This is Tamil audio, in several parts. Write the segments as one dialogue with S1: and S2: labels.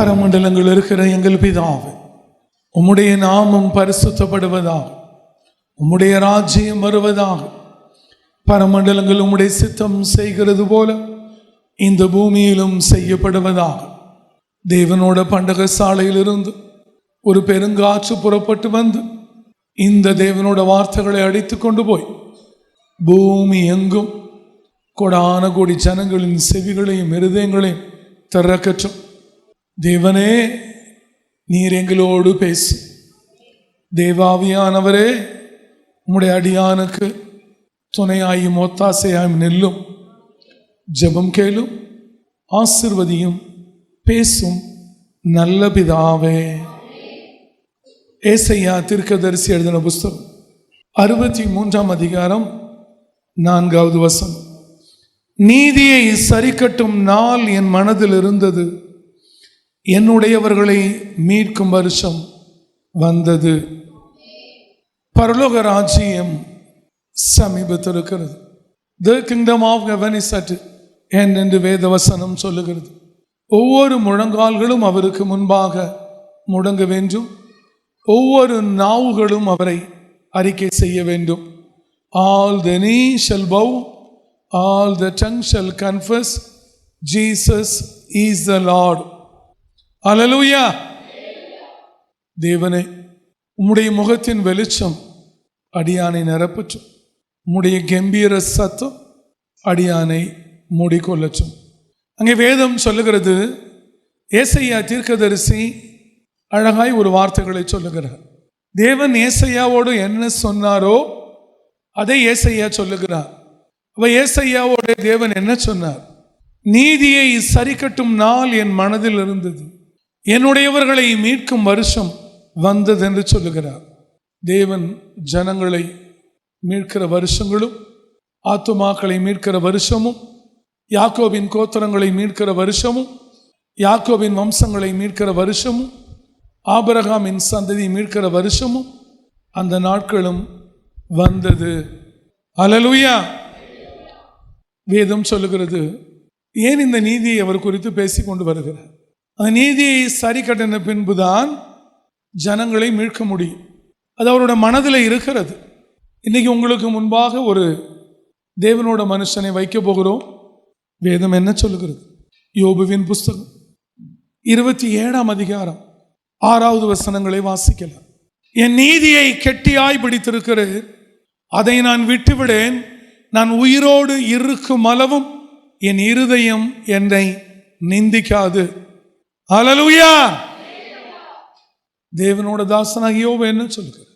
S1: பரமண்டலங்கள் இருக்கிற எங்கள் பிதாவே, உம்முடைய நாமம் பரிசுத்தப்படுவதாக, உம்முடைய ராஜ்யம் வருவதாக. பரமண்டலங்கள் உம்முடைய சித்தம் செய்கிறது போல இந்த பூமியிலும் செய்யப்படுவதாக. தேவனோட பண்டக சாலையிலிருந்து ஒரு பெருங்காற்று புறப்பட்டு வந்து இந்த தேவனோட வார்த்தைகளை அடித்து கொண்டு போய் பூமி எங்கும் கொடான கோடி ஜனங்களின் செவிகளையும் இருதயங்களையும் திறக்கட்டும். தேவனே, நீர் எங்களோடு பேசு. தேவாவியானவரே, உம்முடைய அடியானுக்கு துணையாயும் ஒத்தாசையாயும் நெல்லும். ஜெபம் கேளும், ஆசிர்வதியும், பேசும் நல்ல பிதாவே. ஏசையா தீர்க்கதரிசி எழுதின புஸ்தகம் 63ஆம் அதிகாரம் 4வது வசனம். நீதியை சரிக்கட்டும் நாள் என் மனதில் இருந்தது, என்னுடையவர்களை மீட்கும் வருஷம் வந்தது. பரலோக ராஜ்யம் சமீபத்தில் இருக்கிறது. The kingdom of heaven is at hand என்று வேதவசனம் சொல்லுகிறது. ஒவ்வொரு முழங்கால்களும் அவருக்கு முன்பாக முடங்க வேண்டும். ஒவ்வொரு நாவுகளும் அவரை அறிக்கை செய்ய வேண்டும். All the knee shall bow, all the tongue shall confess Jesus is the Lord. அல்லேலூயா. தேவனே, உம்முடைய முகத்தின் வெளிச்சம் அடியானை நிரப்பற்றும். உம்முடைய கம்பீர சத்தம் அடியானை மூடிக்கொள்ளற்றும். அங்கே வேதம் சொல்லுகிறது, ஏசையா தீர்க்கதரிசி அழகாய் ஒரு வார்த்தைகளை சொல்லுகிறார். தேவன் ஏசையாவோடு என்ன சொன்னாரோ அதை ஏசையா சொல்லுகிறார். அப்ப ஏசையாவோட தேவன் என்ன சொன்னார்? நீதியை சரிக்கட்டும் நாள் என் மனதில் இருந்தது, என்னுடையவர்களை மீட்கும் வருஷம் வந்தது என்று சொல்லுகிறார். தேவன் ஜனங்களை மீட்கிற வருஷங்களும், ஆத்துமாக்களை மீட்கிற வருஷமும், யாக்கோபின் கோத்திரங்களை மீட்கிற வருஷமும், யாக்கோபின் வம்சங்களை மீட்கிற வருஷமும், ஆபிரகாமின் சந்ததி மீட்கிற வருஷமும், அந்த நாட்களும் வந்தது. அல்லேலூயா. வேதம் சொல்லுகிறது, ஏன் இந்த நீதியை அவர் குறித்து பேசிக்கொண்டு வருகிறார்? அந்த நீதியை சரி கட்டின பின்புதான் ஜனங்களை மீட்க முடியும். அது அவரோட மனதில் இருக்கிறது. இன்னைக்கு உங்களுக்கு முன்பாக ஒரு தேவனோட மனுஷனை வைக்க போகிறோம். வேதம் என்ன சொல்லுகிறது? யோபுவின் புஸ்தகம் 27ஆம் அதிகாரம் 6வது வசனங்களை வாசிக்கலாம். என் நீதியை கெட்டியாய் பிடித்திருக்கிறேன், அதை நான் விட்டுவிடேன். நான் உயிரோடு இருக்கும் அளவும் என் இருதயம் என்னை நிந்திக்காது. அல்லேலூயா. தேவனோட தாசனாகிய யோபு என்ன சொல்லுகிறார்?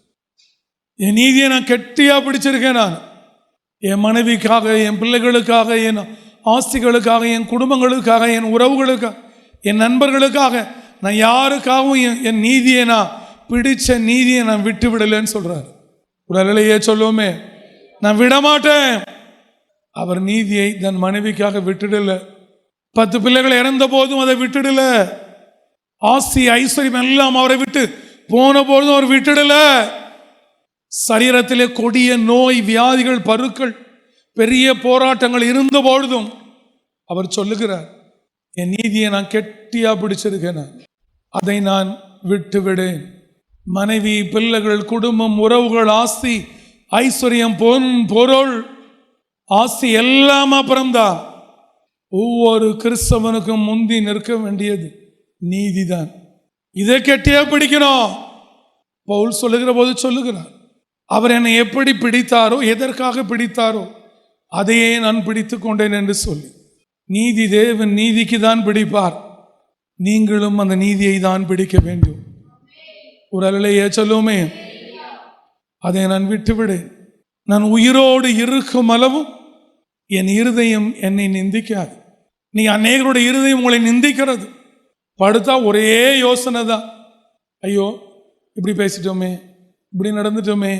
S1: என் நீதியை நான் கெட்டியா பிடிச்சிருக்கேன். நான் என் மனைவிக்காக, என் பிள்ளைகளுக்காக, என் ஆஸ்திகளுக்காக, என் குடும்பங்களுக்காக, என் உறவுகளுக்காக, என் நண்பர்களுக்காக, நான் யாருக்காகவும் என் நீதியை நான் பிடிச்ச நீதியை நான் விட்டு விடலைன்னு சொல்றார். ஒரு அலையே சொல்லுவோமே, நான் விடமாட்டேன். அவர் நீதியை தன் மனைவிக்காக விட்டுடல. 10 பிள்ளைகள் இறந்த போதும் அதை விட்டுடல. ஆஸ்தி ஐஸ்வர்யம் எல்லாம் அவரை விட்டு போன போதும் அவர் விட்டுடல. சரீரத்திலே கொடிய நோய், வியாதிகள், பருக்கள், பெரிய போராட்டங்கள் இருந்த பொழுதும் அவர் சொல்லுகிறார், என் நீதியை நான் கெட்டியா பிடிச்சிருக்கேன், அதை நான் விட்டுவிடேன். மனைவி, பிள்ளைகள், குடும்பம், உறவுகள், ஆஸ்தி, ஐஸ்வர்யம், பொருள், ஆஸ்தி எல்லாம் அப்புறம்தான். ஒவ்வொரு கிறிஸ்தவனுக்கும் முந்தி நிற்க வேண்டியது நீதிதான். இதை கெட்டியா பிடிக்கணும். பவுல் சொல்லுகிற போது சொல்லுகிறார், அவர் என்னை எப்படி பிடித்தாரோ, எதற்காக பிடித்தாரோ அதையே நான் பிடித்து கொண்டேன் என்று சொல்லி. நீதி தேவன் நீதிக்கு தான் பிடிப்பார். நீங்களும் அந்த நீதியை தான் பிடிக்க வேண்டும். ஒரு அலையே சொல்லுமே, அதை நான் விட்டுவிடேன். நான் உயிரோடு இருக்கும் அளவும் என் இருதயம் என்னை நிந்திக்காது. நீ அநேகருடைய இருதயம் உங்களை நிந்திக்கிறது. படுத்தா ஒரே யோசனை தான், ஐயோ இப்படி பேசிட்டோமே, இப்படி நடந்துட்டோமே,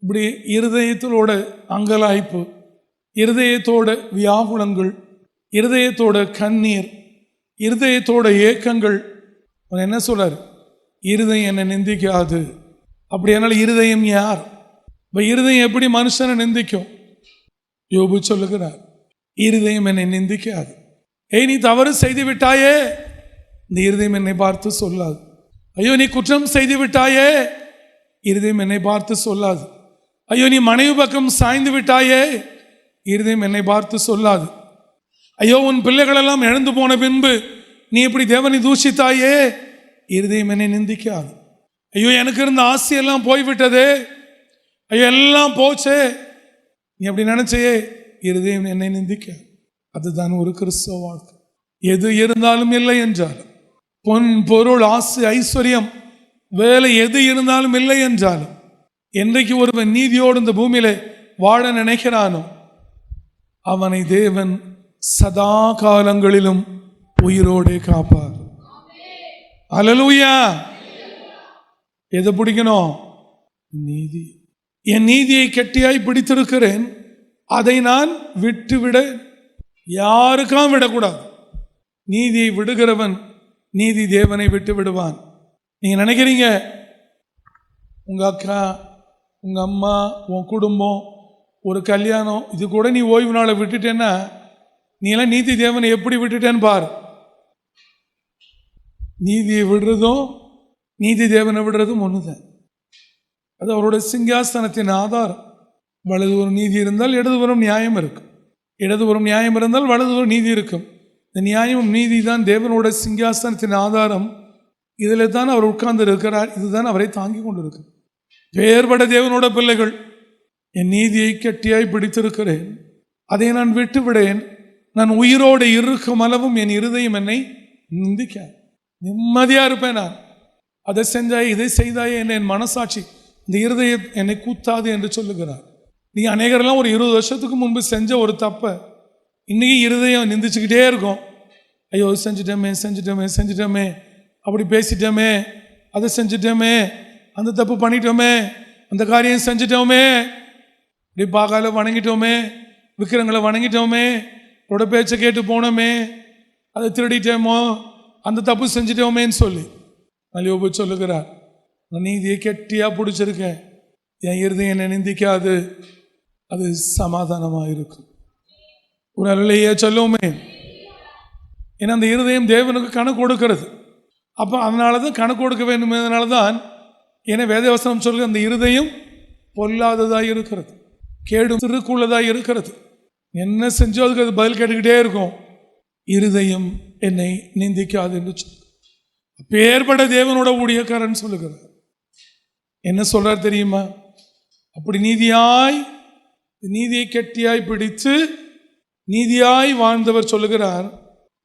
S1: இப்படி இருதயத்தோட அங்கலாய்ப்பு, இருதயத்தோட வியாகுலங்கள், இருதயத்தோட கண்ணீர், இருதயத்தோட ஏக்கங்கள். என்ன சொல்றாரு? இருதயம் என்னை நிந்திக்காது. அப்படியானால் இருதயம் யார்? இப்போ இருதயம் எப்படி மனுஷனை நிந்திக்கும்? யோபு சொல்லுகிறார், இருதயம் என்னை நிந்திக்காது. ஏய், நீ தவறு செய்து விட்டாயே, இந்த இருதயம் என்னை பார்த்து சொல்லாது. ஐயோ நீ குற்றம் செய்து விட்டாயே, இருதயம் என்னை பார்த்து சொல்லாது. ஐயோ நீ மனைவி பக்கம் சாய்ந்து விட்டாயே, இருதயம் என்னை பார்த்து சொல்லாது. ஐயோ உன் பிள்ளைகளெல்லாம் இழந்து போன பின்பு நீ இப்படி தேவனை தூஷித்தாயே, இருதயம் என்னை நிந்திக்காது. ஐயோ எனக்கு இருந்த ஆசையெல்லாம் போய்விட்டதே, ஐயோ எல்லாம் போச்சே, நீ அப்படி நினைச்சையே, இருதயம் என்னை நிந்திக்காது. அதுதான் ஒரு கிறிஸ்தவ வாழ்க்கை. எது இருந்தாலும் இல்லை என்றாலும், பொன் பொருள் ஆசை ஐஸ்வர்யம் வேலை எது இருந்தாலும் இல்லை என்றாலும், என்றைக்கு ஒருவன் நீதியோடு இந்த பூமியில வாழ நினைக்கிறானோ அவனை தேவன் சதா காலங்களிலும் உயிரோடே காப்பார். அல்லேலூயா. எதை பிடிக்கணும்? நீதி. என் நீதியை கெட்டியாய் பிடித்திருக்கிறேன், அதை நான் விட்டுவிட யாருக்காம் விடக்கூடாது. நீதியை விடுகிறவன் நீதி தேவனை விட்டு விடுவான். நீங்க நினைக்கிறீங்க உங்க அக்கா, உங்க அம்மா, உன் குடும்பம், ஒரு கல்யாணம், இது கூட நீ ஓய்வு நாளை விட்டுட்டேன்னா நீ எல்லாம் நீதி தேவனை எப்படி விட்டுட்டேன்னு பார். நீதியை விடுறதும் நீதி தேவனை விடுறதும் ஒண்ணுதான். அது அவருடைய சிங்காசனத்தின் ஆதாரம். வலதுபுறம் நீதி இருந்தால் இடதுபுறம் நியாயம் இருக்கும், இடதுபுறம் நியாயம் இருந்தால் வலதுபுறம் நீதி இருக்கும். இந்த நியாயம் நீதி தான் தேவனோட சிங்காசனத்தின் ஆதாரம். இதில் தான் அவர் உட்கார்ந்து இருக்கிறார், இதுதான் அவரை தாங்கி கொண்டு இருக்கு. வேறுபட தேவனோட பிள்ளைகள், என் நீதியை கெட்டியாய் பிடித்திருக்கிறேன், அதை நான் விட்டு விடேன், நான் உயிரோடு இருக்கும் அளவும் என் இருதயம் என்னை நிந்திக்க நிம்மதியா இருப்பேன். நான் அதை செஞ்சாய் இதை செய்தாயே என்ன என் மனசாட்சி இந்த இருதயம் என்னை கூத்தாது என்று சொல்லுகிறார். நீ அநேகரெல்லாம் ஒரு 20 வருஷத்துக்கு முன்பு செஞ்ச ஒரு தப்பை இன்னைக்கு இருதயம் நிந்திச்சுக்கிட்டே இருக்கும். ஐயோ செஞ்சிட்டோமே செஞ்சிட்டோமே செஞ்சிட்டோமே, அப்படி பேசிட்டோமே, அதை செஞ்சிட்டோமே, அந்த தப்பு பண்ணிட்டோமே, அந்த காரியம் செஞ்சிட்டோமே, இப்படி பாகால வணங்கிட்டோமே, விக்கிரங்களை வணங்கிட்டோமே, அவரோட பேச்சை கேட்டு போனோமே, அதை திருடிட்டோமோ, அந்த தப்பு செஞ்சிட்டோமேன்னு சொல்லி யோபு சொல்லுகிறார், நான் நீதியை கெட்டியா பிடிச்சிருக்கேன், என் இருதயம் என்னை நிந்திக்காது, அது சமாதானமாக இருக்கும். ஒரு அல்லையே சொல்லுவோமே. ஏன்னா அந்த இருதயம் தேவனுக்கு கணக்கு கொடுக்கிறது. அப்போ அதனால தான் கணக்கு கொடுக்க வேண்டும். அதனால தான் ஏன்னா வேதவசனம் சொல்லுங்க, அந்த இருதயம் பொல்லாததாக இருக்கிறது, கேடும் திருக்குள்ளதாக இருக்கிறது. என்ன செஞ்சோ அதுக்கு அது பதில் கேட்டுக்கிட்டே இருக்கும். இருதயம் என்னை நிந்திக்காது என்று சொல்லு. பேர்பட தேவனோட ஊழியக்காரன் சொல்லுகிறார். என்ன சொல்றார் தெரியுமா? அப்படி நீதியை கெட்டியாய் பிடித்து நீதியாய் வாழ்ந்தவர் சொல்லுகிறார்,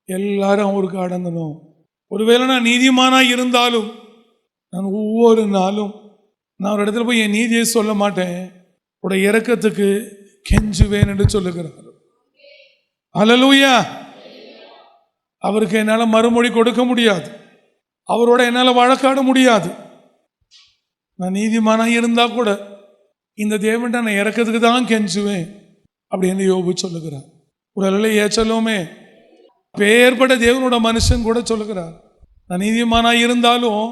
S1: எல்லாரும் அவருக்கு அடங்கணும். ஒருவேளை நான் நீதிமானாய் இருந்தாலும் நான் ஒவ்வொரு நாளும் நான் ஒரு இடத்துல போய் என் நீதியை சொல்ல மாட்டேன், உடைய இரக்கத்துக்கு கெஞ்சுவேன் என்று சொல்லுகிறார். அல்லேலூயா. அவருக்கு என்னால் மறுமொழி கொடுக்க முடியாது, அவரோட என்னால் வழக்காட முடியாது. நான் நீதிமானாக இருந்தா கூட இந்த தேவன்ட்ட நான் இறக்கிறதுக்கு தான் கெஞ்சுவேன் அப்படின்னு யோபு சொல்லுகிறார். ஒரு அல்லையே சொல்லுவோமே. பேர்பட்ட தேவனோட மனுஷன் கூட சொல்லுகிறார், நான் நீதிமானாக இருந்தாலும்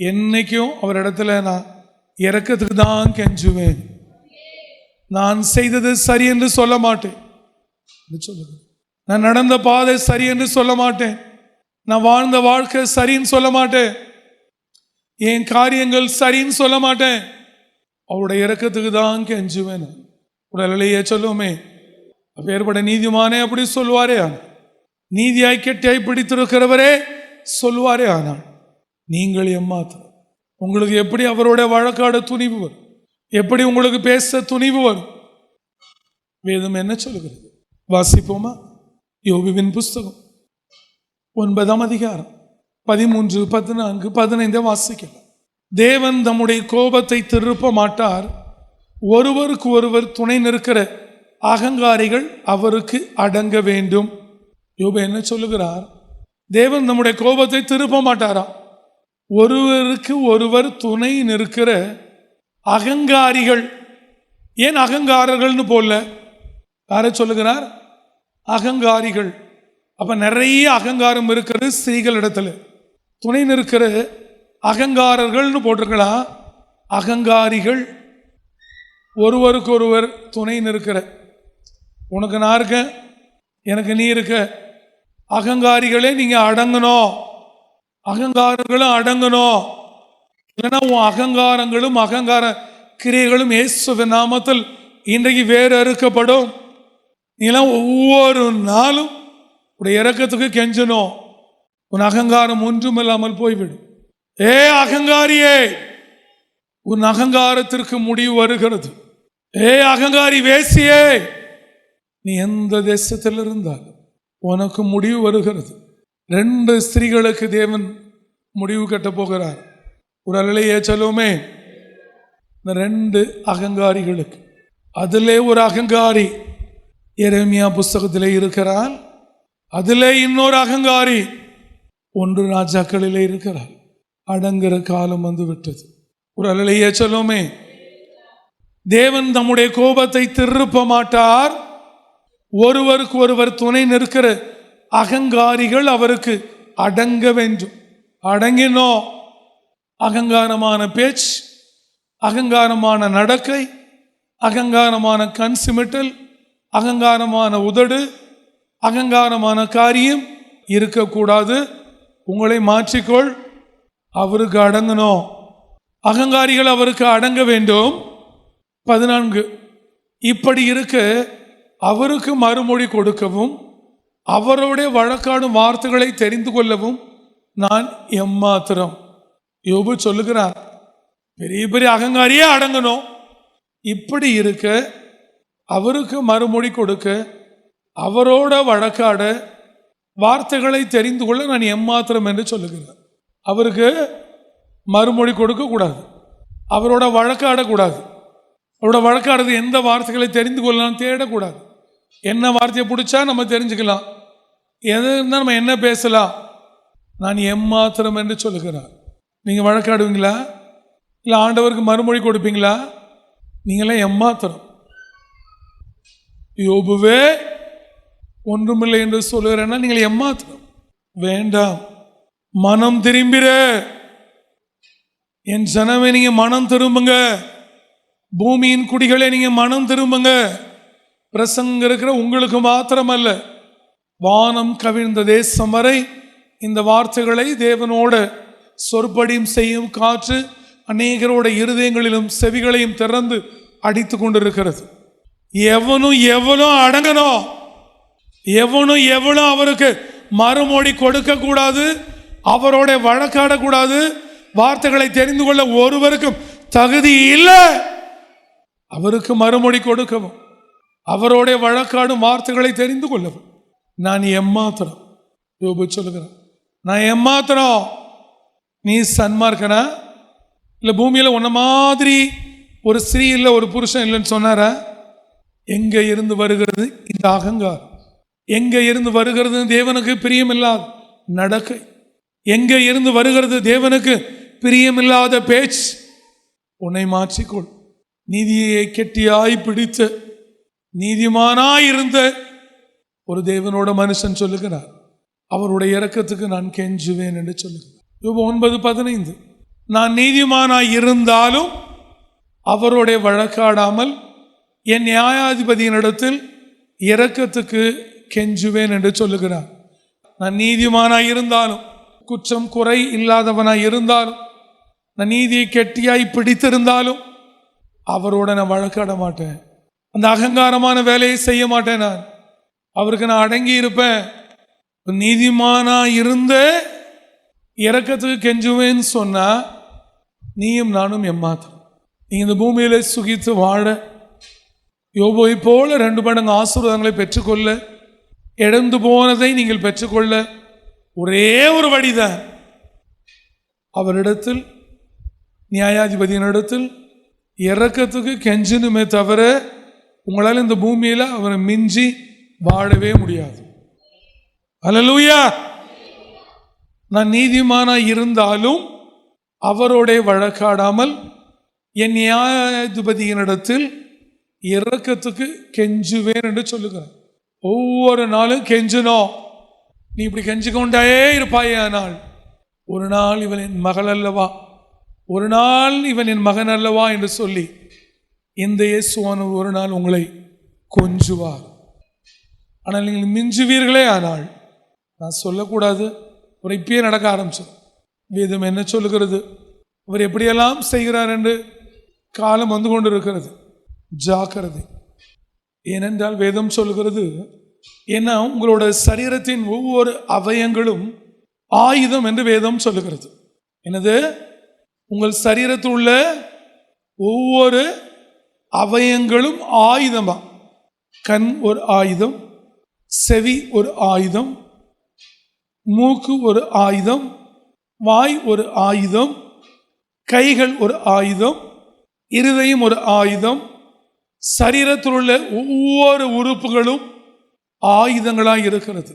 S1: என்னைக்கும் அவர் இடத்துல நான் இறக்கிறதுக்கு தான் கெஞ்சுவேன், நான் செய்தது சரி என்று சொல்ல மாட்டேன் சொல்லுகிறேன், நான் நடந்த பாதை சரி என்று சொல்ல மாட்டேன், நான் வாழ்ந்த வாழ்க்கை சரின்னு சொல்ல மாட்டேன், என் காரியங்கள் சரின்னு சொல்ல மாட்டேன், அவருடைய இரக்கத்துக்கு தான் கெஞ்சுவேன். உடலையே சொல்லுவோமே. வேறுபட நீதிமானே அப்படி சொல்லுவாரே, நீதியாய் கெட்டியாய் பிடித்திருக்கிறவரே சொல்லுவாரே. ஆனால் நீங்கள் எம்மாத்திரம், உங்களுக்கு எப்படி அவரோட வழக்காட துணிவு வரும், எப்படி உங்களுக்கு பேச துணிவு வரும்? வேதம் என்ன சொல்லுகிறது? வாசிப்போமா? யோபுவின் புஸ்தகம் 9ஆம் அதிகாரம் 13, 14, 15 வாசிக்கலாம். தேவன் தம்முடைய கோபத்தை திருப்ப மாட்டார், ஒருவருக்கு ஒருவர் துணை நிற்கிற அகங்காரிகள் அவருக்கு அடங்க வேண்டும். யோபு என்ன சொல்லுகிறார்? தேவன் நம்முடைய கோபத்தை திருப்ப மாட்டாராம். ஒருவருக்கு ஒருவர் துணை நிற்கிற அகங்காரிகள். ஏன் அகங்காரர்கள்னு போல யாரை சொல்லுகிறார்? அகங்காரிகள். அப்ப நிறைய அகங்காரம் இருக்கிறது ஸ்திரீகள் இடத்துல. துணை நிற்கிற அகங்காரர்கள்னு போட்டிருக்கலாம். அகங்காரிகள் ஒருவருக்கு ஒருவர் துணை நிற்கிற, உனக்கு நான் இருக்க, எனக்கு நீ இருக்க, அகங்காரிகளே நீங்க அடங்கணும் அகங்காரங்களும் அடங்கணும். இல்லைன்னா உன் அகங்காரங்களும் அகங்கார கிரியைகளும் இயேசுவின் நாமத்தில் இன்றைக்கு வேறு அறுக்கப்படும். நீலாம் ஒவ்வொரு நாளும் உடைய இரக்கத்துக்கு கெஞ்சணும். உன் அகங்காரம் ஒன்றுமில்லாமல் போய்விடும். ஏ அகங்காரியே, உன் அகங்காரத்திற்கு முடிவு வருகிறது. ஏ அகங்காரி வேசியே, நீ எந்த தேசத்தில் இருந்தாலும் உனக்கு முடிவு வருகிறது. 2 ஸ்திரீகளுக்கு தேவன் முடிவு கட்ட போகிறார். ஒரு அலையே சொல்லுவோமே, இந்த 2 அகங்காரிகளுக்கு. அதிலே ஒரு அகங்காரி எரேமியா புஸ்தகத்திலே இருக்கிறார். அதிலே இன்னொரு அகங்காரி 1 ராஜாக்களிலே இருக்கிறார். அடங்குற காலம் வந்து விட்டது. ஒரு அலையே சொல்லுவோமே, தேவன் தம்முடைய கோபத்தை திருப்ப மாட்டார். ஒருவருக்கு ஒருவர் துணை நிற்கிற அகங்காரிகள் அவருக்கு அடங்க வேண்டும். அடங்கினோ அகங்காரமான பேச்சு, அகங்காரமான நடக்கை, அகங்காரமான கண் சிமிட்டல், அகங்காரமான உதடு, அகங்காரமான காரியம் இருக்கக்கூடாது. உங்களை மாற்றிக்கொள். அவருக்கு அடங்கணும். அகங்காரிகள் அவருக்கு அடங்க வேண்டும். 14 இப்படி இருக்க அவருக்கு மறுமொழி கொடுக்கவும் அவருடைய வழக்காடும் வார்த்தைகளை தெரிந்து கொள்ளவும் நான் எம்மாத்திரம். யோபு சொல்லுகிறார், பெரிய பெரிய அகங்காரியே அடங்கணும். இப்படி இருக்க அவருக்கு மறுமொழி கொடுக்க அவரோட வழக்காட வார்த்தைகளை தெரிந்து கொள்ள நான் எம்மாத்திரம் என்று சொல்லுகிறார். அவருக்கு மறுமொழி கொடுக்கக்கூடாது, அவரோட வழக்காடக்கூடாது. அவரோட வழக்காடுறது எந்த வார்த்தைகளை தெரிந்து கொள்ளலாம் தேடக்கூடாது. என்ன வார்த்தையை பிடிச்சா நம்ம தெரிஞ்சுக்கலாம், எது இருந்தால் நம்ம என்ன பேசலாம். நான் எம்மாத்திரம் என்று சொல்லுகிறார். நீங்கள் வழக்காடுவீங்களா? இல்லை ஆண்டவருக்கு மறுமொழி கொடுப்பீங்களா? நீங்களாம் எம்மாத்திரம். யோபுவே ஒன்றுமில்லை என்று சொல்லுகிறேன்னா நீங்கள் எம்மாத்திரம். வேண்டாம், மனம் திரும்பிற என் ஜனமே, நீங்க மனம் திரும்புங்க. பூமியின் குடிகளை நீங்க மனம் திரும்புங்க. பிரசங்க இருக்கிற உங்களுக்கு மாத்திரமல்ல, வானம் கவிழ்ந்த தேசம் வரை இந்த வார்த்தைகளை தேவனோட சொற்படியும் செய்யும் காற்று அநேகரோட இருதயங்களிலும் செவிகளையும் திறந்து அடித்து கொண்டிருக்கிறது. எவனும் எவ்வளோ அடங்கணும், எவனும் எவ்வளோ அவருக்கு மறுமொழி கொடுக்க கூடாது, அவரோட வழக்காடக்கூடாது. வார்த்தைகளை தெரிந்து கொள்ள ஒருவருக்கும் தகுதி இல்லை. அவருக்கு மறுமொழி கொடுக்கவும் அவரோட வழக்காடும் வார்த்தைகளை தெரிந்து கொள்ளவும் நான் எம்மாத்திரம். யோபு சொல்லுகிறேன், நான் எம்மாத்திரம். நீ சன்மார்க்கனா? இல்லை பூமியில் உன்ன மாதிரி ஒரு ஸ்திரீ இல்லை, ஒரு புருஷன் இல்லைன்னு சொன்னார? எங்க இருந்து வருகிறது இந்த அகங்காரம்? எங்க இருந்து வருகிறது தேவனுக்கு பிரியமில்லாத நடக்கை? எங்க இருந்து வருகிறது தேவனுக்கு பிரியமில்லாத பேச்சு? உன்னை மாற்றிக்கொள். நீதியை கெட்டியாய் பிடித்த நீதிமானாய் இருந்த ஒரு தேவனோட மனுஷன் சொல்லுகிறார், அவருடைய இரக்கத்துக்கு நான் கெஞ்சுவேன் என்று சொல்லுகிறார். யோபு 9:15 நான் நீதிமானாய் இருந்தாலும் அவருடைய வழக்காடாமல் என் நியாயாதிபதியினிடத்தில் இரக்கத்துக்கு கெஞ்சுவேன் என்று சொல்லுகிறார். நான் நீதிமானாய் இருந்தாலும், குற்றம் குறை இல்லாதவனாய் இருந்தாலும், நான் நீதியை கெட்டியாய் பிடித்திருந்தாலும் அவரோட நான் வழக்காட மாட்டேன். அந்த அகங்காரமான வேலையை செய்ய மாட்டேன். நான் அவருக்கு நான் அடங்கி இருப்பேன். நீதிமானா இருந்த இரக்கத்துக்கு கெஞ்சுவேன்னு சொன்னா நீயும் நானும் எம்மாத்திரம். நீ இந்த பூமியில சுகித்து வாழ, யோபை போல 2 மடங்கு ஆசீர்வாதங்களை பெற்றுக்கொள்ள, இழந்து போனதை நீங்கள் பெற்றுக்கொள்ள ஒரே ஒரு வழிதான், அவரிடத்தில் நியாயாதிபதியினிடத்தில் இரக்கத்துக்கு கெஞ்சணுமே தவிர உங்களால் இந்த பூமியில் அவரை மிஞ்சி வாழவே முடியாது. அல்லேலூயா. நான் நீதிமானாய் இருந்தாலும் அவரோட வழக்காடாமல் என் நியாயாதிபதியினிடத்தில் இரக்கத்துக்கு கெஞ்சுவேன் என்று சொல்லுகிறேன். ஒவ்வொரு நாளும் கெஞ்சணும். நீ இப்படி கெஞ்சு கொண்டே இருப்பாயே, ஆனால் ஒரு நாள் இவன் என் மகள் அல்லவா, ஒரு நாள் இவன் என் மகன் அல்லவா என்று சொல்லி இந்த இயேசுவான ஒரு நாள் உங்களை கொஞ்சுவார். ஆனால் நீங்கள் மிஞ்சுவீர்களே. ஆனால் நான் சொல்லக்கூடாது, ஒரு இப்பயே நடக்க ஆரம்பிச்சோம். வேதம் என்ன சொல்லுகிறது? அவர் எப்படியெல்லாம் செய்கிறார் என்று காலம் வந்து கொண்டிருக்கிறது. ஜாக்கிரதை. ஏனென்றால் வேதம் சொல்லுகிறது, ஏன்னா உங்களோட சரீரத்தின் ஒவ்வொரு அவயங்களும் ஆயுதம் என்று வேதம் சொல்லுகிறது. என்னது? உங்கள் சரீரத்தில் உள்ள ஒவ்வொரு அவயங்களும் ஆயுதமா. கண் ஒரு ஆயுதம், செவி ஒரு ஆயுதம், மூக்கு ஒரு ஆயுதம், வாய் ஒரு ஆயுதம், கைகள் ஒரு ஆயுதம், இருதயம் ஒரு ஆயுதம். சரீரத்தில் உள்ள ஒவ்வொரு உறுப்புகளும் ஆயுதங்களாய் இருக்கிறது.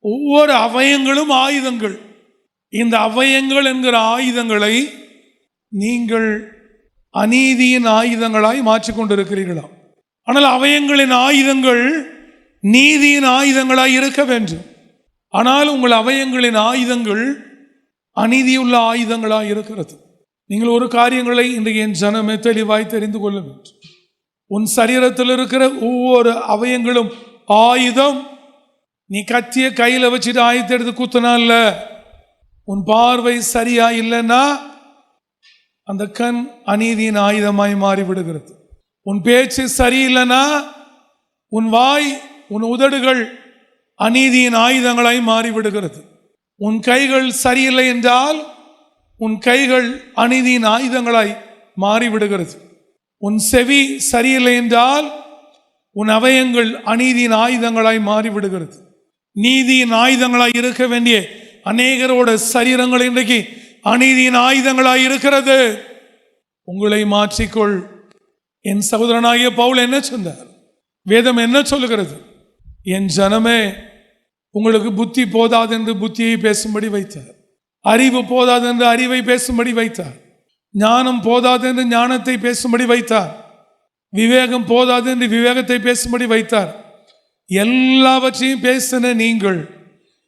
S1: ஒவ்வொரு அவயங்களும் ஆயுதங்கள். இந்த அவயங்கள் என்கிற ஆயுதங்களை நீங்கள் அநீதியின் ஆயுதங்களாய் மாற்றிக்கொண்டிருக்கிறீர்களா? ஆனால் அவயங்களின் ஆயுதங்கள் நீதியின் ஆயுதங்களாய் இருக்க வேண்டும். ஆனால் உங்கள் அவயங்களின் ஆயுதங்கள் அநீதியுள்ள ஆயுதங்களாய் இருக்கிறது. நீங்கள் ஒரு காரியங்களை இன்றைக்கு என் ஜனமே தெளிவாய் தெரிந்து கொள்ள வேண்டும். உன் சரீரத்தில் இருக்கிற ஒவ்வொரு அவயங்களும் ஆயுதம். நீ கத்திய கையில வச்சுட்டு ஆயுதத்தை எடுத்து குத்தினால உன் பார்வை சரியா இல்லைன்னா அந்த கண் அநீதியின் ஆயுதமாய் மாறிவிடுகிறது. உன் பேச்சு சரியில்லைன்னா உன் வாய், உன் உதடுகள் அநீதியின் ஆயுதங்களாய் மாறிவிடுகிறது. உன் கைகள் சரியில்லை என்றால் உன் கைகள் அநீதியின் ஆயுதங்களாய் மாறிவிடுகிறது. உன் செவி சரியில்லை என்றால் உன் அவயங்கள் அநீதியின் ஆயுதங்களாய் மாறிவிடுகிறது. நீதியின் ஆயுதங்களாய் இருக்க வேண்டிய அநேகரோட சரீரங்கள் இன்றைக்கு அநீதியின் ஆயுதங்களாய் இருக்கிறது. உங்களை மாற்றிக்கொள். என் சகோதரனாகிய பவுல் என்ன சொன்னார்? வேதம் என்ன சொல்லுகிறது? என் ஜனமே, உங்களுக்கு புத்தி போதாது என்று புத்தியை பேசும்படி வைத்தார், அறிவு போதாது என்று அறிவை பேசும்படி வைத்தார், ஞானம் போதாது என்று ஞானத்தை பேசும்படி வைத்தார், விவேகம் போதாது என்று விவேகத்தை பேசும்படி வைத்தார். எல்லாவற்றையும் பேசின நீங்கள்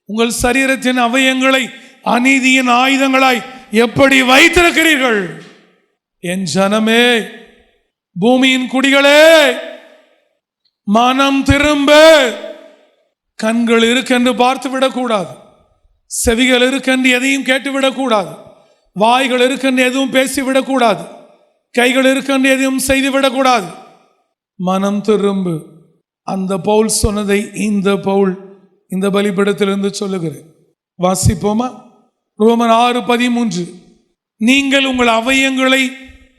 S1: உங்கள் சரீரத்தின் அவயங்களை அநீதியின் ஆயுதங்களாய் எப்படி வைத்திருக்கிறீர்கள்? என் ஜனமே, பூமியின் குடிகளே, மனம் திரும்ப. கண்கள் இருக்கென்று பார்த்து விடக்கூடாது, செவிகள் இருக்கென்று எதையும் கேட்டுவிடக்கூடாது, வாய்கள் இருக்கென்று எதுவும் பேசிவிடக்கூடாது, கைகள் இருக்கென்று எதையும் செய்துவிடக்கூடாது. மனம் திரும்பு. அந்த பவுல் சொன்னதை இந்த பவுல் இந்த பலிபீடத்திலிருந்து சொல்லுகிறேன். வாசிப்போமா? ரோமர் 6:13. நீங்கள் உங்கள் அவயங்களை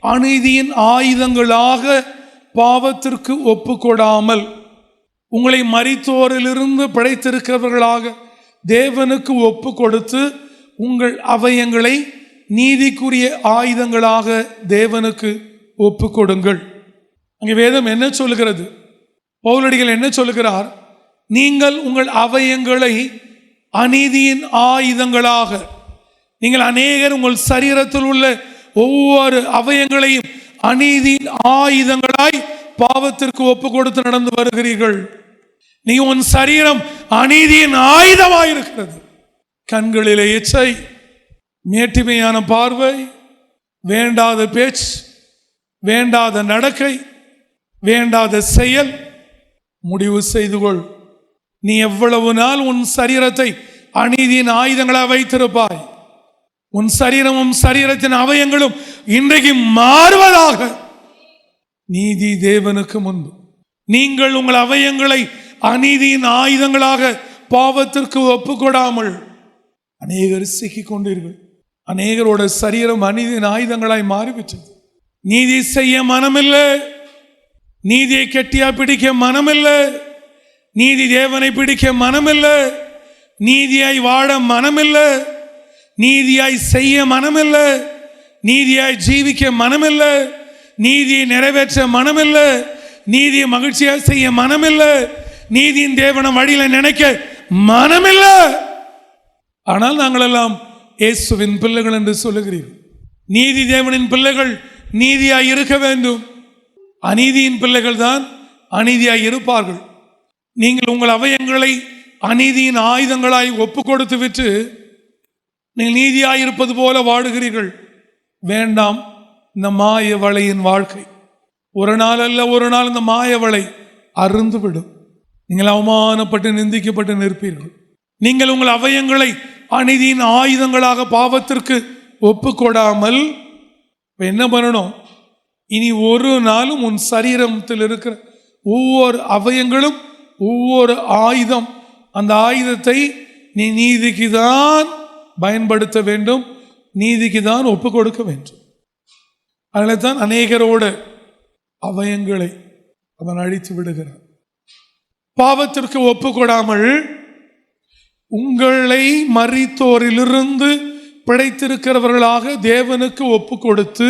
S1: அநீதியின் ஆயுதங்களாக பாவத்திற்கு ஒப்புக்கொடாமல் உங்களை மரித்தோரிலிருந்து படைத்திருக்கிறவர்களாக தேவனுக்கு ஒப்பு கொடுத்து உங்கள் அவயங்களை நீதிக்குரிய ஆயுதங்களாக தேவனுக்கு ஒப்பு கொடுங்கள். அங்கே வேதம் என்ன சொல்லுகிறது? பவுலடிகள் என்ன சொல்லுகிறார்? நீங்கள் உங்கள் அவயங்களை அநீதியின் ஆயுதங்களாக, நீங்கள் அநேகர் உங்கள் சரீரத்தில் உள்ள ஒவ்வொரு அவயங்களையும் அநீதியின் ஆயுதங்களாய் பாவத்திற்கு ஒப்பு கொடுத்து நடந்து வருகிறீர்கள். நீ உன் சரீரம் அநீதியின் ஆயுதமாயிருக்கிறது. கண்களிலே இச்சை, மேட்டிமையான பார்வை, வேண்டாத பேச்சு, வேண்டாத நடக்கை, வேண்டாத செயல். முடிவு செய்து கொள். நீ எவ்வளவு நாள் உன் சரீரத்தை அநீதியின் ஆயுதங்களாக வைத்திருப்பாய்? உன் சரீரமும் சரீரத்தின் அவயங்களும் இன்றைக்கு மாறுவதாக. நீதி தேவனுக்கு முன்பு. நீங்கள் உங்கள் அவயங்களை அநீதியின் ஆயுதங்களாக பாவத்திற்கு ஒப்புக்கொடாமல் அநேகர் சிக்கிக் கொண்டீர்கள். அநேகரோட சரீரம் அநீதியின் ஆயுதங்களாய் மாறிவிட்டது. நீதி செய்ய மனமில்லை, நீதியை கெட்டியா பிடிக்க மனமில்லை, நீதி தேவனை பிடிக்க மனமில்லை, நீதியாய் வாழ மனமில்லை, நீதியாய் செய்ய மனமில்லை, நீதியாய் ஜீவிக்க மனமில்லை, நீதியை நிறைவேற்ற மனமில்லை, நீதியை மகிழ்ச்சியாக செய்ய மனமில்லை, நீதியின் தேவனை வழியில நினைக்க மனமில்லை. ஆனால் நாங்கள் எல்லாம் இயேசுவின் பிள்ளைகள் என்று சொல்லுகிறீர்கள். நீதி தேவனின் பிள்ளைகள் நீதியாய் இருக்க வேண்டும். அநீதியின் பிள்ளைகள் தான் அநீதியாய் இருப்பார்கள். நீங்கள் உங்கள் அவயங்களை அநீதியின் ஆயுதங்களாய் ஒப்பு கொடுத்து விட்டு நீங்கள் நீதியாய் இருப்பது போல வாழுகிறீர்கள். வேண்டாம். இந்த மாய வலையின் வாழ்க்கை ஒரு நாள் அல்ல ஒரு நாள் இந்த மாய வலை அருந்துவிடும். நீங்கள் அவமானப்பட்டு நிந்திக்கப்பட்டு நிற்பீர்கள். நீங்கள் உங்கள் அவயங்களை அநீதியின் ஆயுதங்களாக பாவத்திற்கு ஒப்புக்கொடாமல் என்ன பண்ணணும்? இனி ஒரு நாளும் உன் சரீரத்தில் இருக்கிற ஒவ்வொரு அவயங்களும் ஒவ்வொரு ஆயுதம், அந்த ஆயுதத்தை நீ நீதிக்கு தான் பயன்படுத்த வேண்டும், நீதிக்கு தான் ஒப்பு கொடுக்க வேண்டும். அதனால தான் அநேகரோட அவயங்களை அவன் அழித்து விடுகிறான். பாவத்திற்கு ஒப்பு கொடாமல் உங்களை மரித்தோரிலிருந்து பிழைத்திருக்கிறவர்களாக தேவனுக்கு ஒப்பு கொடுத்து,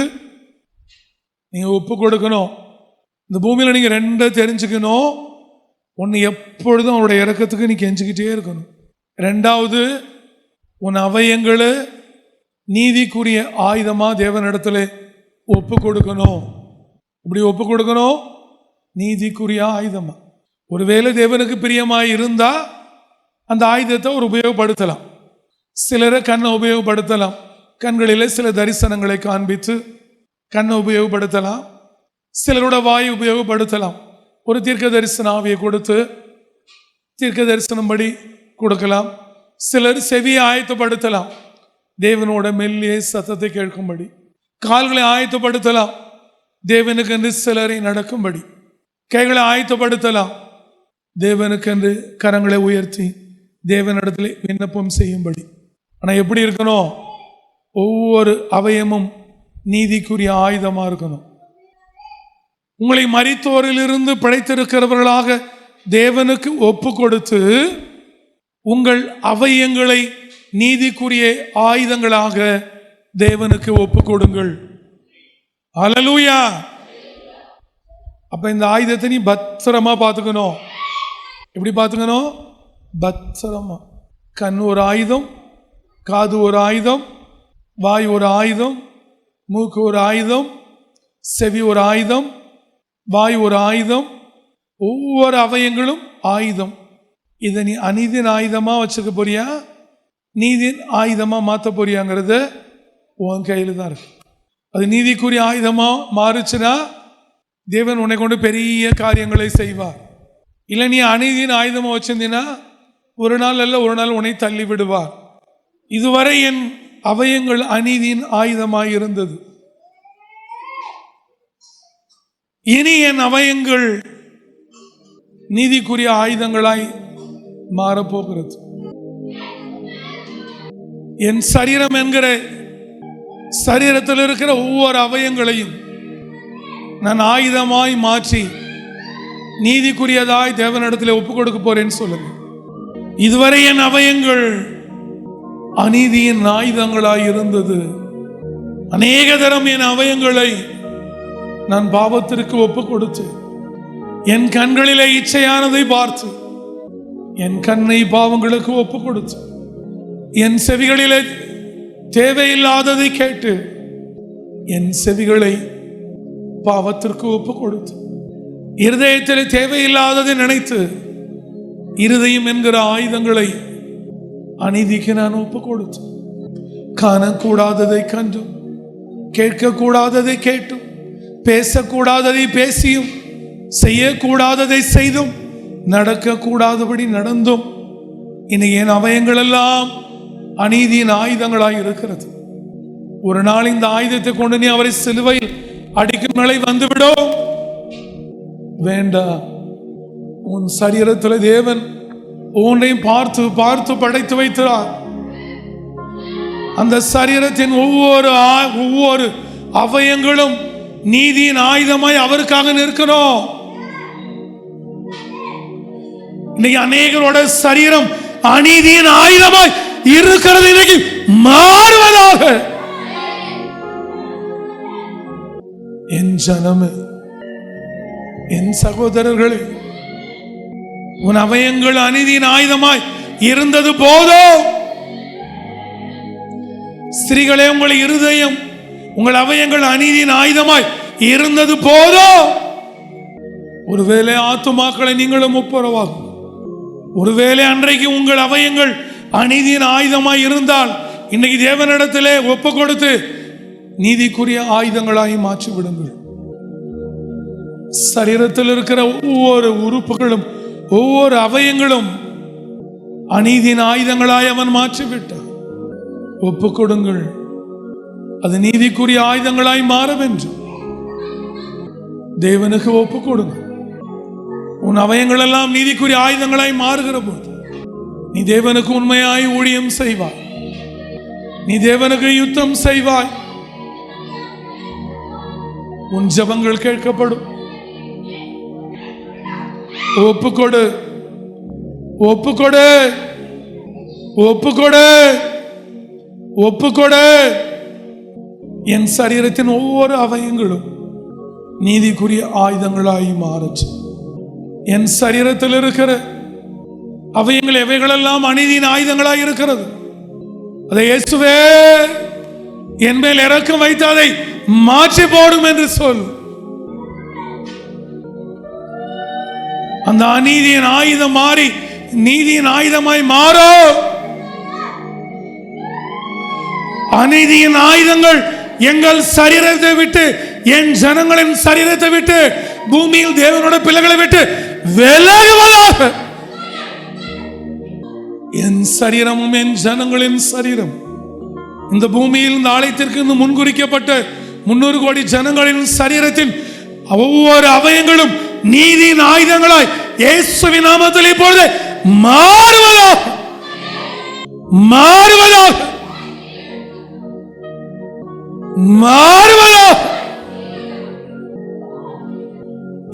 S1: நீங்க ஒப்பு கொடுக்கணும். இந்த பூமியில நீங்க ரெண்டை தெரிஞ்சுக்கணும். ஒன்று, எப்பொழுதும் அவருடைய இறக்கத்துக்கு நீ கெஞ்சிக்கிட்டே இருக்கணும். ரெண்டாவது, உன் அவயங்களை நீதிக்குரிய ஆயுதமா தேவனிடத்துல ஒப்பு கொடுக்கணும். இப்படி ஒப்பு கொடுக்கணும், நீதிக்குரிய ஆயுதமா. ஒருவேளை தேவனுக்கு பிரியமாய் இருந்தா அந்த ஆயுதத்தை ஒரு உபயோகப்படுத்தலாம். சிலரை கண்ணை உபயோகப்படுத்தலாம், கண்களிலே சில தரிசனங்களை காண்பித்து கண்ணை உபயோகப்படுத்தலாம். சிலரோட வாயை உபயோகப்படுத்தலாம், ஒரு தீர்க்க தரிசன ஆவியை கொடுத்து தீர்க்க தரிசனம் படி கொடுக்கலாம். சிலர் செவியை ஆயத்தப்படுத்தலாம், தேவனோட மெல்லிய சத்தத்தை கேட்கும்படி. கால்களை ஆயத்தப்படுத்தலாம், தேவனுக்கென்று சிலரை நடக்கும்படி. கைகளை ஆயத்தப்படுத்தலாம், தேவனுக்கென்று கரங்களை உயர்த்தி தேவனிடத்தில் விண்ணப்பம் செய்யும்படி. ஆனால் எப்படி இருக்கணும்? ஒவ்வொரு அவயமும் நீதிக்குரிய ஆயுதமாக இருக்கணும். உங்களை மரித்தோரிலிருந்து பிழைத்திருக்கிறவர்களாக தேவனுக்கு ஒப்பு கொடுத்து உங்கள் அவயங்களை நீதிக்குரிய ஆயுதங்களாக தேவனுக்கு ஒப்பு கொடுங்கள். அல்லேலூயா. அப்ப இந்த ஆயுதத்தை நீ பத்திரமா பார்த்துக்கணும். எப்படி பார்த்துக்கணும்? பத்திரமா. கண் ஒரு ஆயுதம், காது ஒரு ஆயுதம், வாய் ஒரு ஆயுதம், மூக்கு ஒரு ஆயுதம், செவி ஒரு ஆயுதம், வாய் ஒரு ஆயுதம், ஒவ்வொரு அவயங்களும் ஆயுதம். இதை நீ அநீதின் ஆயுதமா வச்சுக்க போறியா, நீதியின் ஆயுதமா மாற்ற போறியாங்கிறது உன் கையில் தான் இருக்கு. அது நீதிக்குரிய ஆயுதமா மாறுச்சுன்னா தேவன் உன்னை கொண்டு பெரிய காரியங்களை செய்வார். இல்லை நீ அநீதியின் ஆயுதமா வச்சிருந்தீன்னா ஒரு நாள் அல்ல ஒரு நாள் உன்னை தள்ளி விடுவார். இதுவரை என் அவயங்கள் அநீதியின் ஆயுதமாய் இருந்தது, இனி என் அவயங்கள் நீதிக்குரிய ஆயுதங்களாய் மாறப்போகிறது. என் சரீரம் என்கிற சரீரத்தில் இருக்கிற ஒவ்வொரு அவயங்களையும் நான் ஆயுதமாய் மாற்றி நீதிக்குரியதாய் தேவனிடத்தில் ஒப்பு கொடுக்க போறேன்னு சொல்லுங்க. இதுவரை என் அவயங்கள் அநீதியின் ஆயுதங்களாய் இருந்தது. அநேக தரம் என் அவயங்களை நான் பாவத்திற்கு ஒப்பு கொடுத்து, என் கண்களிலே இச்சையானதை பார்த்து என் கண்ணை பாவங்களுக்கு ஒப்பு கொடுத்து, என் செவிகளிலே தேவையில்லாததை கேட்டு என் செவிகளை பாவத்திற்கு ஒப்பு கொடுத்து, இருதயத்தில் தேவையில்லாததை நினைத்து இருதயம் என்கிற ஆயுதங்களை அநீதிக்கு நான் ஒப்பு கொடுத்து, காணக்கூடாததை கண்டும் கேட்கக்கூடாததை கேட்டும் பேசக்கூடாததை பேசியும் செய்யக்கூடாததை செய்தும் நடக்கக்கூடாதபடி நடந்தும் இன்னைக்கு என் அவயங்கள் எல்லாம் அநீதியின் ஆயுதங்களாய் இருக்கிறது. ஒரு நாள் இந்த ஆயுதத்தை கொண்டு நீ அவரை சிலுவையில் அடிக்கும் நிலை வந்துவிடும். வேண்டாம். உன் சரீரத்தில் தேவன் ஒன்றையும் பார்த்து பார்த்து படைத்து வைத்தார். அந்த சரீரத்தின் ஒவ்வொரு அவயங்களும் நீதியின் ஆயுதமாய் அவருக்காக நிற்கணும். இன்னைக்கு அநேகரோட சரீரம் அநீதியின் ஆயுதமாய் இருக்கிறது, இன்னைக்கு மாறுவதாக. என் ஜனமே, என் சகோதரர்களே, உன் அவயங்கள் அநீதியின் ஆயுதமாய் இருந்தது போதும். ஸ்திரீகளே, உங்கள் இருதயம் உங்கள் அவயங்கள் அநீதியின் ஆயுதமாய் இருந்தது போதும். ஒருவேளை ஆத்துமாக்களை நீங்களும் ஒப்புரவாகும். ஒருவேளை அன்றைக்கு உங்கள் அவயங்கள் அநீதியின் ஆயுதமாய் இருந்தால் இன்னைக்கு தேவனிடத்திலே ஒப்பு கொடுத்து நீதிக்குரிய ஆயுதங்களாய் மாற்றி விடுங்கள். சரீரத்தில் இருக்கிற ஒவ்வொரு உறுப்புகளும் ஒவ்வொரு அவயங்களும் அநீதியின் ஆயுதங்களாய் அவன் மாற்றிவிட்டான். ஒப்பு கொடுங்கள், அது நீதிக்குரிய ஆயுதங்களாய் மாறும் என்று தேவனுக்கு ஒப்பு கொடுங்க. உன் அவயங்கள் எல்லாம் நீதிக்குரிய ஆயுதங்களாய் மாறுகிற போது நீ தேவனுக்கு உண்மையாய் ஊழியம் செய்வாய். நீ தேவனுக்கு யுத்தம் செய்வாய். உன் ஜெபங்கள் கேட்கப்படும். ஒப்புக்கொடு, ஒப்புக்கொடு, ஒப்புக்கொடு, ஒப்புக்கொடு. என் சரீரத்தின் ஒவ்வொரு அவயங்களும் நீதிக்குரிய ஆயுதங்களாய் மாறுச்சு. என் சரீரத்தில் இருக்கிற அவயங்கள் எவைகளெல்லாம் அநீதியின் ஆயுதங்களாய் இருக்கிறது, அதை இயேசுவே என் மேல் இறக்கம் வைத்து அதை மாற்றி போடும் என்று சொல். அந்த அநீதியின் ஆயுதம் மாறி நீதியின் ஆயுதமாய் மாறும். அநீதியின் ஆயுதங்கள் எங்கள் சரீரத்தை விட்டு, என் ஜனங்களின் சரீரத்தை விட்டு, பூமியில் தேவனோட பிள்ளைகளை விட்டு விலகுவதாக. என் சரீரமும் என் ஜனங்களின் சரீரம் இந்த பூமியில் இந்த ஆலயத்திற்கு முன்குறிக்கப்பட்ட 300 கோடி ஜனங்களின் சரீரத்தின் ஒவ்வொரு அவயங்களும் நீதியின் ஆயுதங்களாய் இயேசுவின் நாமத்தில் இப்பொழுது மாறுவதாக, மாறுவதாக, மாறுவதாக.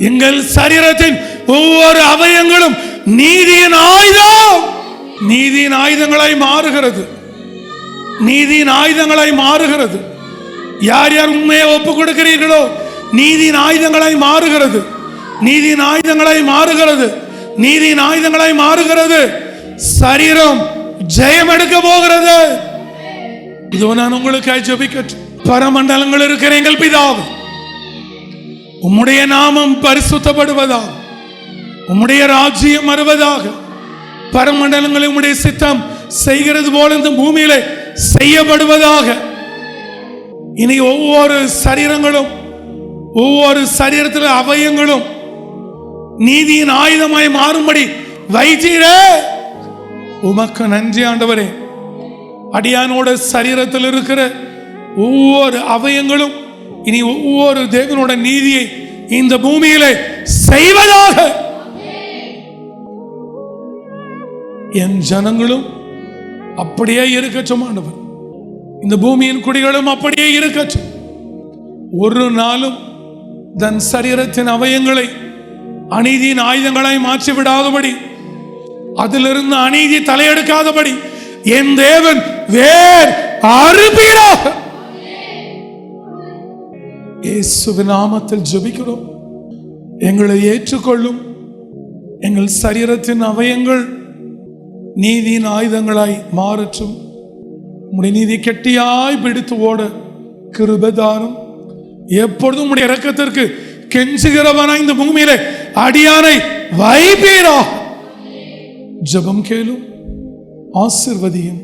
S1: எங்கள் சரீரத்தின் ஒவ்வொரு அவயங்களும் நீதியின் ஆயுதம், நீதியின் ஆயுதங்களாய் மாறுகிறது, நீதியின் ஆயுதங்களாய் மாறுகிறது. யார் யார் உண்மையை ஒப்புக் கொடுக்கிறீர்களோ நீதியின் ஆயுதங்களாய் மாறுகிறது, நீதியின் ஆயுதங்களாய் மாறுகிறது, நீதியின் ஆயுதங்களாய் மாறுகிறது. சரீரம் ஜெயம் எடுக்க போகிறது. இதோ நான் உங்களுக்காக ஜெபிக்கட்டும். பரமண்டலங்கள் இருக்கிற எங்கள் பிதாவே, உம்முடைய நாமம் பரிசுத்தப்படுவதாக, உம்முடைய ராஜ்யம் வருவதாக. பரமண்டலங்களில் உம்முடைய சித்தம் செய்கிறது போல இந்த பூமியிலே செய்யப்படுவதாக. இனி ஒவ்வொரு சரீரங்களும், ஒவ்வொரு சரீரத்தில் அவயங்களும் நீதியின் ஆயுதமாய் மாறும்படி வைத்தீரே, உமக்கு நன்றி ஆண்டவரே. அடியானோட சரீரத்தில் இருக்கிற ஒவ்வொரு அவயங்களும் இனி ஒவ்வொரு தேவனோட நீதியை இந்த பூமியிலே செய்வதாக. என் ஜனங்களும் அப்படியே இருக்கட்டும் ஆண்டவர். இந்த பூமியின் குடிகளும் அப்படியே இருக்கட்டும். ஒரு நாளும் தன் சரீரத்தின் அவயங்களை அநீதியின் ஆயுதங்களாய் மாற்றி விடாதபடி, அதிலிருந்து அநீதி தலையெடுக்காதபடி என் தேவன் வேர் அறுப்பீராக. இயேசுவின் நாமத்தில் ஜெபிக்கிறோம். எங்களை ஏற்றுக்கொள்ளும். எங்கள் சரீரத்தின் அவயங்கள் நீதியின் ஆயுதங்களாய் மாறட்டும். உம்முடைய நீதி கெட்டியாய் பிடித்து ஓட கிருபைதாரும். எப்பொழுதும் உம்முடைய இரக்கத்திற்கு கெஞ்சுகிறவனாய் இந்த பூமியிலே அடியானை வைப்பீரா. ஜெபம் கேளும், ஆசீர்வதியும்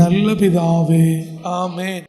S1: நல்ல பிதாவே. ஆமென்.